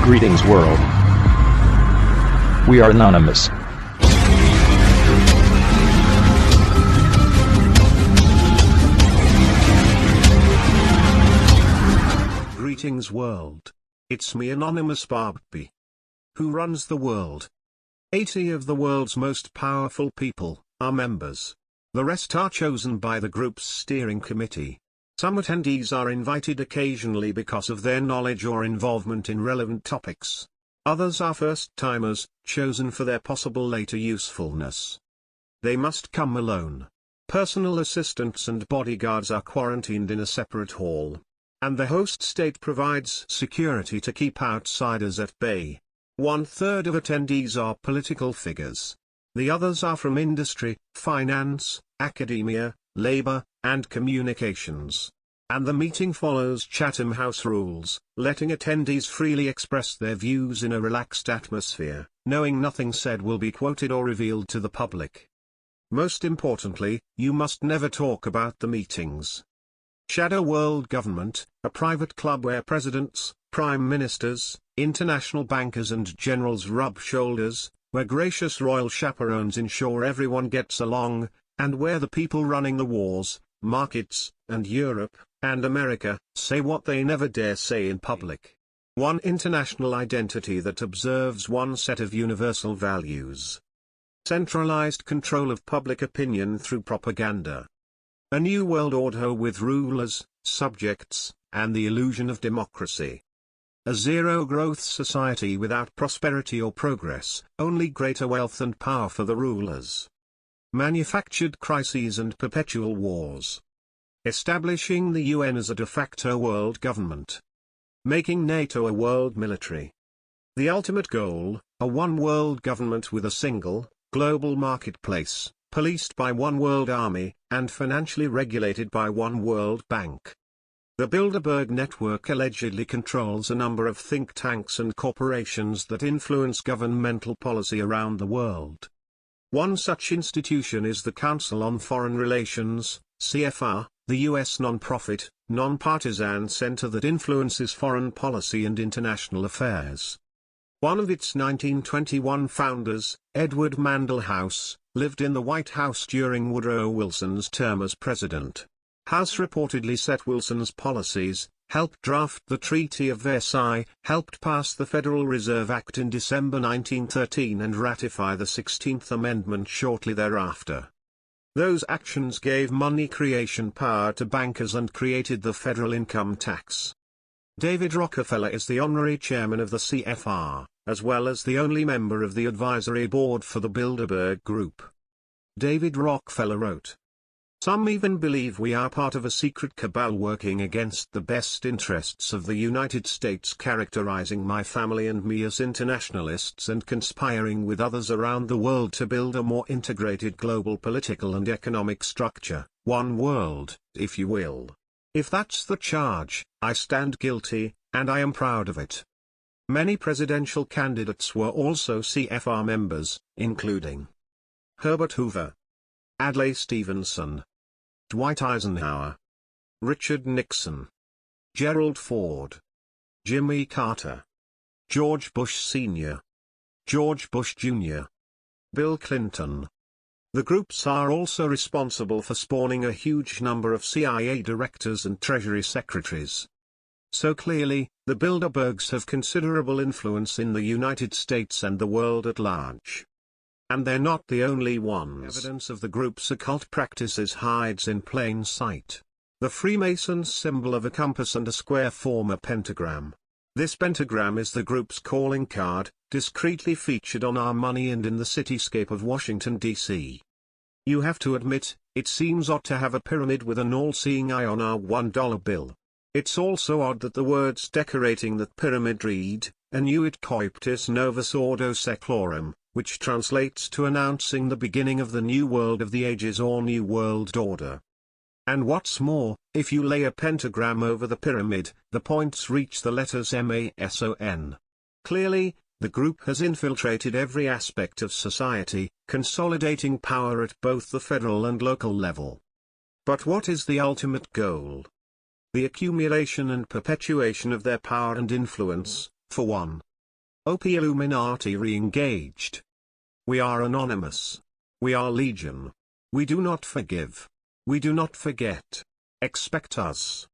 Greetings world. We are anonymous. Greetings world. It's me, Anonymous Barbie. Who runs the world? 80 of the world's most powerful people are members. The rest are chosen by the group's steering committee. Some attendees are invited occasionally because of their knowledge or involvement in relevant topics. Others are first-timers, chosen for their possible later usefulness. They must come alone. Personal assistants and bodyguards are quarantined in a separate hall. And the host state provides security to keep outsiders at bay. 1/3 of attendees are political figures. The others are from industry, finance, academia, labor, and communications. And the meeting follows Chatham House rules, letting attendees freely express their views in a relaxed atmosphere, knowing nothing said will be quoted or revealed to the public. Most importantly, you must never talk about the meetings. Shadow World Government, a private club where presidents, prime ministers, international bankers and generals rub shoulders, where gracious royal chaperones ensure everyone gets along, and where the people running the wars, markets, and Europe, and America, say what they never dare say in public. One international identity that observes one set of universal values. Centralized control of public opinion through propaganda. A new world order with rulers, subjects, and the illusion of democracy. A zero-growth society without prosperity or progress, only greater wealth and power for the rulers. Manufactured crises and perpetual wars. Establishing the UN as a de facto world government. Making NATO a world military. The ultimate goal, a one-world government with a single, global marketplace, policed by one world army, and financially regulated by one world bank. The Bilderberg Network allegedly controls a number of think tanks and corporations that influence governmental policy around the world. One such institution is the Council on Foreign Relations, CFR, the U.S. non-profit, non-partisan center that influences foreign policy and international affairs. One of its 1921 founders, Edward Mandell House, lived in the White House during Woodrow Wilson's term as president. House reportedly set Wilson's policies, helped draft the Treaty of Versailles, helped pass the Federal Reserve Act in December 1913 and ratify the 16th Amendment shortly thereafter. Those actions gave money creation power to bankers and created the federal income tax. David Rockefeller is the honorary chairman of the CFR, as well as the only member of the advisory board for the Bilderberg Group. David Rockefeller wrote, "Some even believe we are part of a secret cabal working against the best interests of the United States, characterizing my family and me as internationalists and conspiring with others around the world to build a more integrated global political and economic structure, one world, if you will. If that's the charge, I stand guilty, and I am proud of it." Many presidential candidates were also CFR members, including Herbert Hoover, Adlai Stevenson, Dwight Eisenhower, Richard Nixon, Gerald Ford, Jimmy Carter, George Bush Sr., George Bush Jr., Bill Clinton. The groups are also responsible for spawning a huge number of CIA directors and Treasury secretaries. So clearly, the Bilderbergs have considerable influence in the United States and the world at large. And they're not the only ones. Evidence of the group's occult practices hides in plain sight. The Freemasons' symbol of a compass and a square form a pentagram. This pentagram is the group's calling card, discreetly featured on our money and in the cityscape of Washington, D.C. You have to admit, it seems odd to have a pyramid with an all-seeing eye on our $1 bill. It's also odd that the words decorating that pyramid read, Annuit Coeptis Novus Ordo Seclorum, which translates to announcing the beginning of the new world of the ages or new world order. And what's more, if you lay a pentagram over the pyramid, the points reach the letters Mason. Clearly, the group has infiltrated every aspect of society, consolidating power at both the federal and local level. But what is the ultimate goal? The accumulation and perpetuation of their power and influence, for one. OP Illuminati re-engaged. We are anonymous. We are legion. We do not forgive. We do not forget. Expect us.